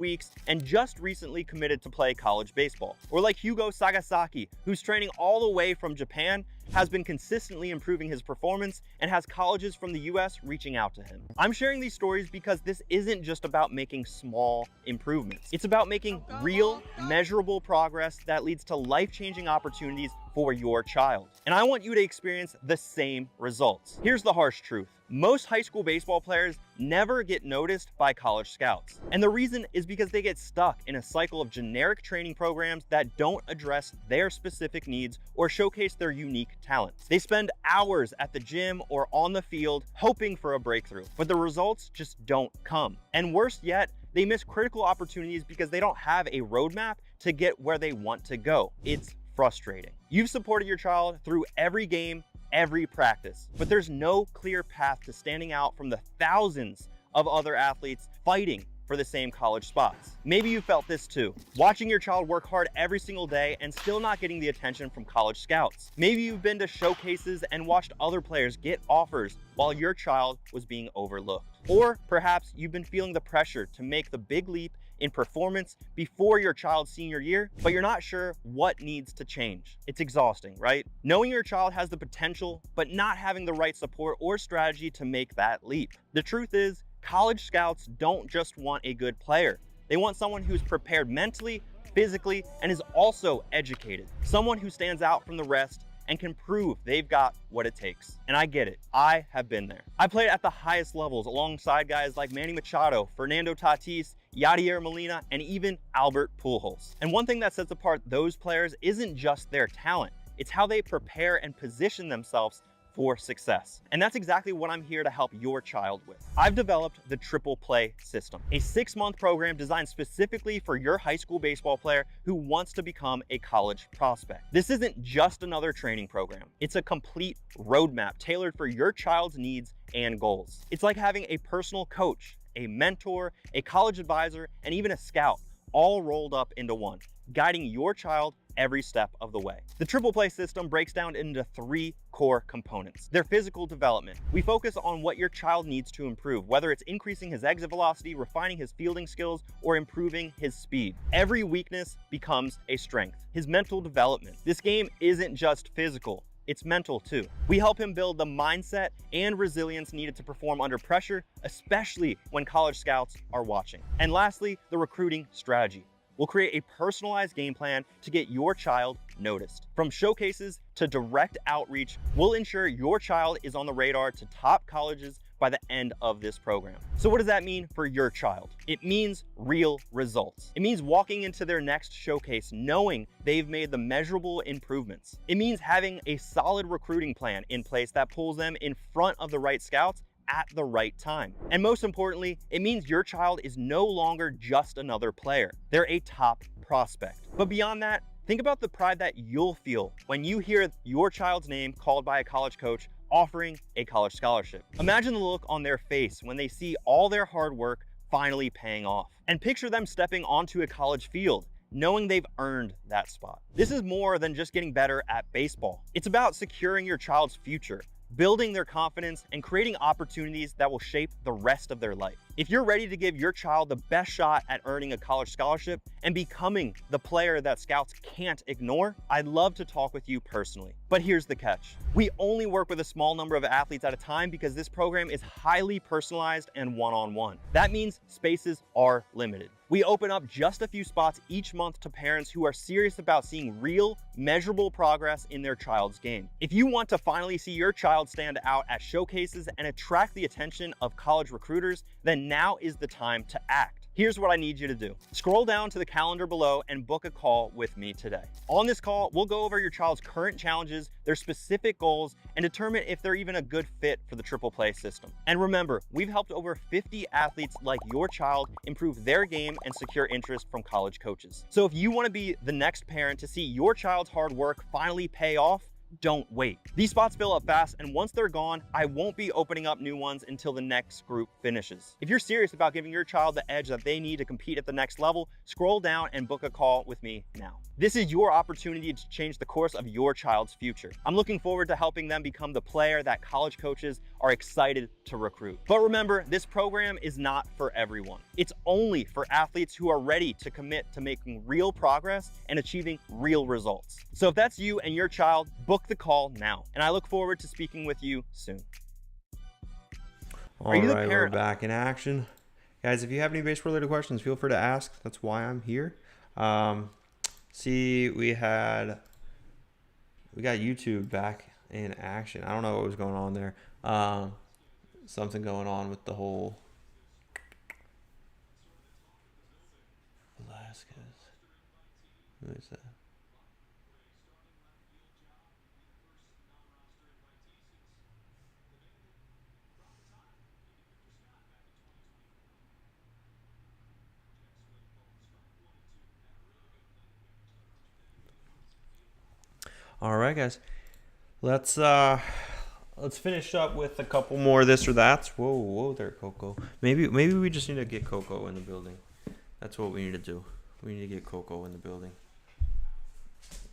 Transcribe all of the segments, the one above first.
weeks and just recently committed to play college baseball. Or like Hugo Sagasaki, who's training all the way from Japan, has been consistently improving his performance, and has colleges from the US reaching out to him. I'm sharing these stories because this isn't just about making small improvements. It's about making real, measurable progress that leads to life-changing opportunities for your child. And I want you to experience the same results. Here's the harsh truth. Most high school baseball players never get noticed by college scouts. And the reason is because they get stuck in a cycle of generic training programs that don't address their specific needs or showcase their unique talents. They spend hours at the gym or on the field hoping for a breakthrough, but the results just don't come. And worse yet, they miss critical opportunities because they don't have a roadmap to get where they want to go. It's frustrating. You've supported your child through every game, every practice, but there's no clear path to standing out from the thousands of other athletes fighting for the same college spots. Maybe you felt this too, watching your child work hard every single day and still not getting the attention from college scouts. Maybe you've been to showcases and watched other players get offers while your child was being overlooked. Or perhaps you've been feeling the pressure to make the big leap in performance before your child's senior year, but you're not sure what needs to change. It's exhausting, right? Knowing your child has the potential, but not having the right support or strategy to make that leap. The truth is, college scouts don't just want a good player. They want someone who's prepared mentally, physically, and is also educated. Someone who stands out from the rest and can prove they've got what it takes. And I get it, I have been there. I played at the highest levels alongside guys like Manny Machado, Fernando Tatis, Yadier Molina, and even Albert Pujols. And one thing that sets apart those players isn't just their talent, it's how they prepare and position themselves for success. And that's exactly what I'm here to help your child with. I've developed the Triple Play system, a 6-month program designed specifically for your high school baseball player who wants to become a college prospect. This isn't just another training program. It's a complete roadmap tailored for your child's needs and goals. It's like having a personal coach, a mentor, a college advisor, and even a scout, all rolled up into one, guiding your child every step of the way. The Triple Play system breaks down into 3 core components. Their physical development. We focus on what your child needs to improve, whether it's increasing his exit velocity, refining his fielding skills, or improving his speed. Every weakness becomes a strength. His mental development. This game isn't just physical, it's mental too. We help him build the mindset and resilience needed to perform under pressure, especially when college scouts are watching. And lastly, the recruiting strategy. We'll create a personalized game plan to get your child noticed. From showcases to direct outreach, we'll ensure your child is on the radar to top colleges by the end of this program. So what does that mean for your child? It means real results. It means walking into their next showcase knowing they've made the measurable improvements. It means having a solid recruiting plan in place that pulls them in front of the right scouts at the right time. And most importantly, it means your child is no longer just another player. They're a top prospect. But beyond that, think about the pride that you'll feel when you hear your child's name called by a college coach offering a college scholarship. Imagine the look on their face when they see all their hard work finally paying off. And picture them stepping onto a college field, knowing they've earned that spot. This is more than just getting better at baseball. It's about securing your child's future, building their confidence, and creating opportunities that will shape the rest of their life. If you're ready to give your child the best shot at earning a college scholarship and becoming the player that scouts can't ignore, I'd love to talk with you personally. But here's the catch. We only work with a small number of athletes at a time because this program is highly personalized and one-on-one. That means spaces are limited. We open up just a few spots each month to parents who are serious about seeing real, measurable progress in their child's game. If you want to finally see your child stand out at showcases and attract the attention of college recruiters, then now is the time to act. Here's what I need you to do. Scroll down to the calendar below and book a call with me today. On this call, we'll go over your child's current challenges, their specific goals, and determine if they're even a good fit for the Triple Play system. And remember, we've helped over 50 athletes like your child improve their game and secure interest from college coaches. So if you want to be the next parent to see your child's hard work finally pay off, don't wait. These spots fill up fast, and once they're gone, I won't be opening up new ones until the next group finishes. If you're serious about giving your child the edge that they need to compete at the next level, scroll down and book a call with me now. This is your opportunity to change the course of your child's future. I'm looking forward to helping them become the player that college coaches are excited to recruit. But remember, this program is not for everyone. It's only for athletes who are ready to commit to making real progress and achieving real results. So if that's you and your child, book the call now. And I look forward to speaking with you soon. All right, we're back in action. Guys, if you have any baseball-related questions, feel free to ask. That's why I'm here. See, we got YouTube back in action. I don't know what was going on there. Something going on with the whole Velasquez. Who is that? All right, guys. Let's finish up with a couple more this or that's. Whoa there, Coco. Maybe we just need to get Coco in the building. That's what we need to do. We need to get Coco in the building.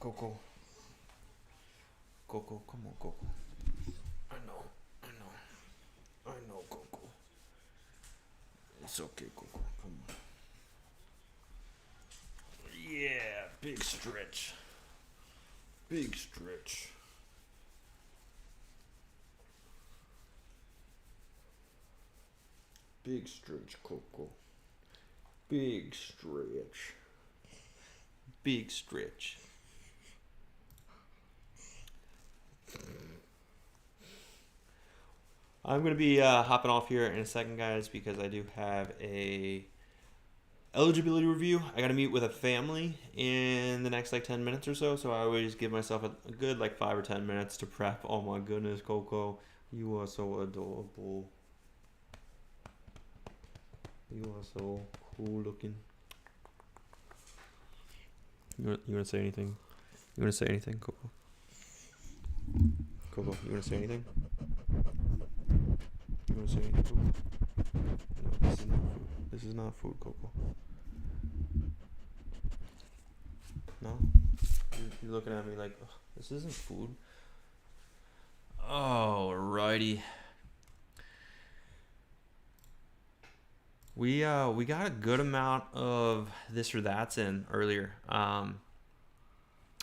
Coco, come on, Coco. I know, Coco. It's okay, Coco. Come on. Yeah, big stretch. Big stretch. Big stretch, Coco. Big stretch. Big stretch. I'm going to be hopping off here in a second, guys, because I do have a eligibility review. I got to meet with a family in the next 10 minutes or so. So I always give myself a good 5 or 10 minutes to prep. Oh my goodness, Coco, you are so adorable. You are so cool looking. You want to say anything? You want to say anything, Coco? Coco, you want to say anything? You want to say anything, Coco? No, this is not food. This is not food, Coco. No? You're looking at me like, this isn't food. Alrighty. We got a good amount of this or that's in earlier.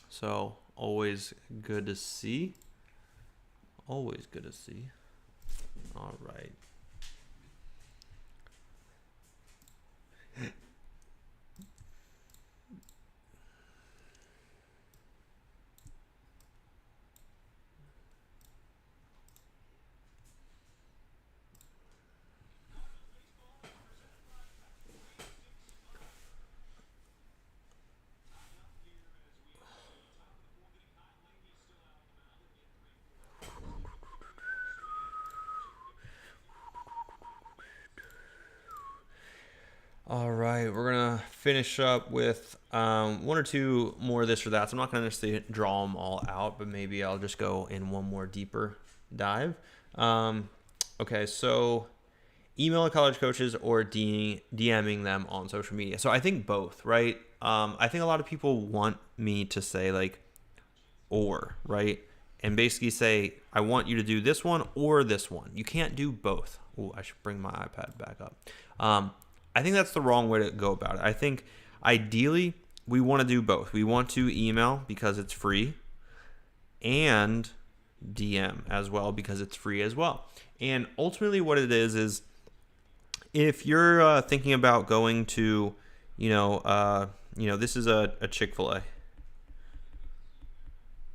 So always good to see. Always good to see. All right. All right, we're going to finish up with one or two more of this or that. So I'm not going to necessarily draw them all out, but maybe I'll just go in one more deeper dive. Okay, so email college coaches or DMing them on social media. So I think both, right? I think a lot of people want me to say or, right? And basically say, I want you to do this one or this one. You can't do both. Oh, I should bring my iPad back up. I think that's the wrong way to go about it. I think ideally we want to do both. We want to email because it's free and DM as well because it's free as well. And ultimately what it is if you're thinking about going to, this is a Chick-fil-A.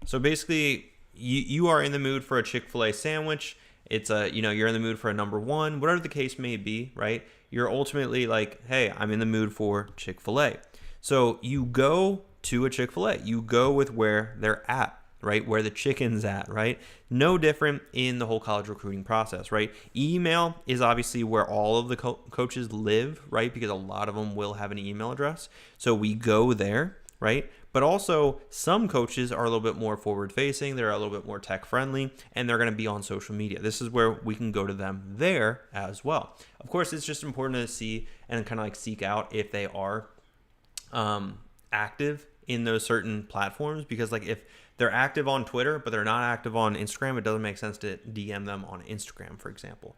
So basically you are in the mood for a Chick-fil-A sandwich. It's you're in the mood for a number one, whatever the case may be, right? You're ultimately like, hey, I'm in the mood for Chick-fil-A. So you go to a Chick-fil-A. You go with where they're at, right? Where the chicken's at, right? No different in the whole college recruiting process, right? Email is obviously where all of the coaches live, right? Because a lot of them will have an email address. So we go there. right? But also some coaches are a little bit more forward facing, they're a little bit more tech friendly, and they're going to be on social media. This is where we can go to them there as well. Of course, it's just important to see and kind of like seek out if they are active in those certain platforms, because like if they're active on Twitter but they're not active on Instagram, it doesn't make sense to DM them on Instagram, for example.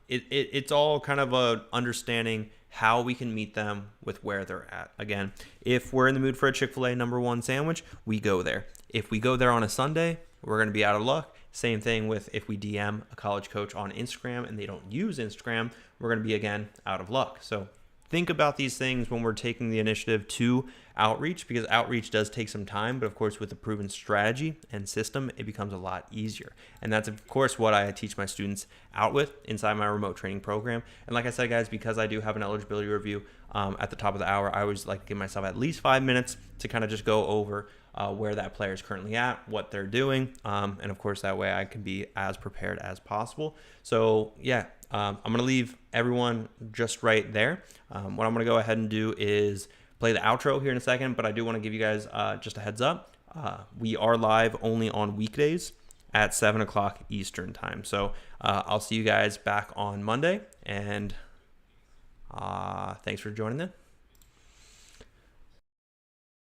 It's all kind of a understanding how we can meet them with where they're at. Again, if we're in the mood for a Chick-fil-A #1 sandwich, we go there. If we go there on a Sunday, we're going to be out of luck. Same thing with if we DM a college coach on Instagram and they don't use Instagram, we're going to be, again, out of luck. So think about these things when we're taking the initiative to outreach, because outreach does take some time, but of course with a proven strategy and system, it becomes a lot easier. And that's of course what I teach my students out with inside my remote training program. And like I said, guys, because I do have an eligibility review at the top of the hour, I always like to give myself at least 5 minutes to kind of just go over where that player is currently at, what they're doing, and of course that way I can be as prepared as possible. So yeah, I'm going to leave everyone just right there. What I'm going to go ahead and do is play the outro here in a second, but I do want to give you guys just a heads up. We are live only on weekdays at 7 o'clock Eastern time. So I'll see you guys back on Monday, and thanks for joining in.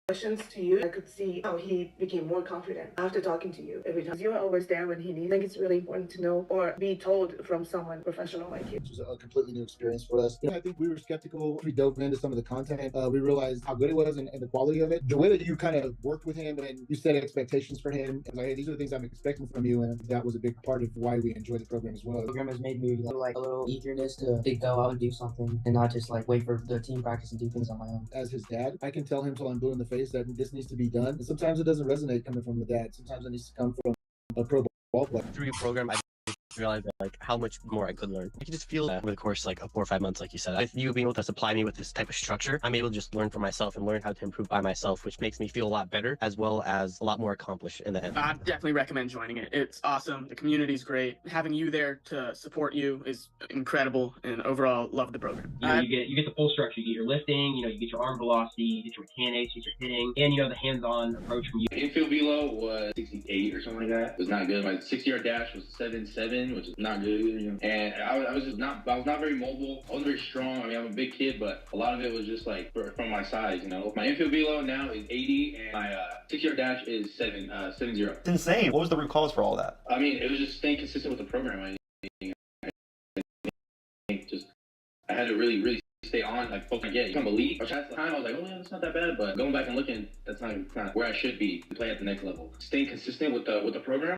Questions to you, I could see how he became more confident after talking to you every time. You are always there when he needs. I think it's really important to know or be told from someone professional like you. It was a completely new experience for us. I think we were skeptical. We dove into some of the content. We realized how good it was and the quality of it. The way that you kind of worked with him and you set expectations for him, and like, hey, these are the things I'm expecting from you, and that was a big part of why we enjoy the program as well. The program has made me like a little eagerness to go out and do something and not just like wait for the team practice and do things on my own. As his dad, I can tell him till I'm blue in the face that this needs to be done. And sometimes it doesn't resonate coming from the dad. Sometimes it needs to come from a pro ball player. Through your program, I realized like how much more I could learn. I could just feel that over the course like of 4 or 5 months, like you said, with you being able to supply me with this type of structure, I'm able to just learn for myself and learn how to improve by myself, which makes me feel a lot better as well as a lot more accomplished in the end. I definitely recommend joining it. It's awesome. The community's great. Having you there to support you is incredible, and overall love the program. You get the full structure. You get your lifting, you get your arm velocity, you get your mechanics, you get your hitting, and the hands-on approach from you. Infield velo was 68 or something like that. It was not good. My 60-yard dash was 7.7, which is not good. And I was not very mobile. I wasn't very strong. I mean, I'm a big kid, but a lot of it was just like from my size. My infield velo now is 80, and my 6-yard dash is 70. It's insane. What was the root cause for all that? I mean, it was just staying consistent with the program. I had to really stay on, like, focus. Yeah, you become elite. At the time, I was like, oh yeah, that's not that bad. But going back and looking, that's not where I should be to play at the next level. Staying consistent with the program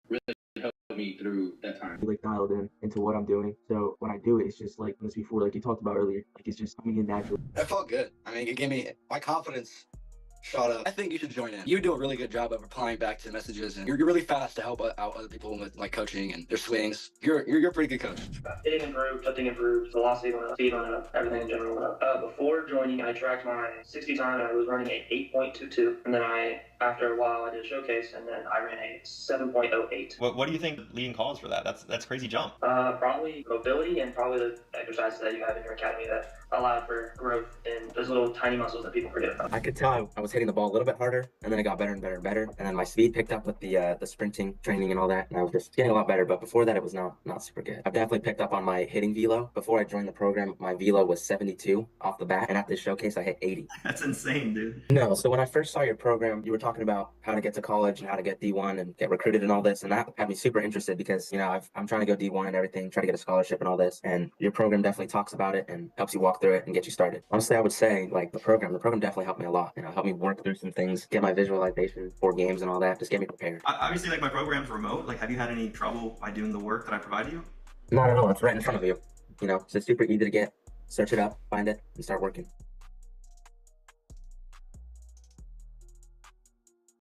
really helped me through that time. Like dialed into what I'm doing. So when I do it, it's just like this before, like you talked about earlier, like it's just coming in naturally. That felt good. I mean, it gave me my confidence. Shut up. I think you should join in. You do a really good job of replying back to messages, and you're really fast to help out other people with like coaching and their swings. You're a pretty good coach. Hitting improved, touching improved, velocity went up, speed went up, everything in general went up. Before joining, I tracked my 60 time, and I was running a 8.22, and then after a while, I did a showcase, and then I ran a 7.08. What do you think leading cause for that? That's crazy jump. Probably mobility and probably the exercises that you have in your academy that allow for growth in those little tiny muscles that people forget about. I could tell I was hitting the ball a little bit harder, and then it got better and better and better, and then my speed picked up with the sprinting training and all that, and I was just getting a lot better. But before that, it was not super good. I've definitely picked up on my hitting velo. Before I joined the program, my velo was 72 off the bat, and at this showcase, I hit 80. That's insane, dude. No, so when I first saw your program, you were talking about how to get to college and how to get D1 and get recruited and all this, and that had me super interested because I'm trying to go D1 and everything, try to get a scholarship and all this, and your program definitely talks about it and helps you walk through it and get you started. Honestly, I would say like the program definitely helped me a lot. Helped me work through some things, get my visualization for games and all that, just get me prepared. Obviously, like my program's remote. Like, have you had any trouble by doing the work that I provide you? Not at all. It's right in front of you. So it's super easy to get. Search it up, find it, and start working.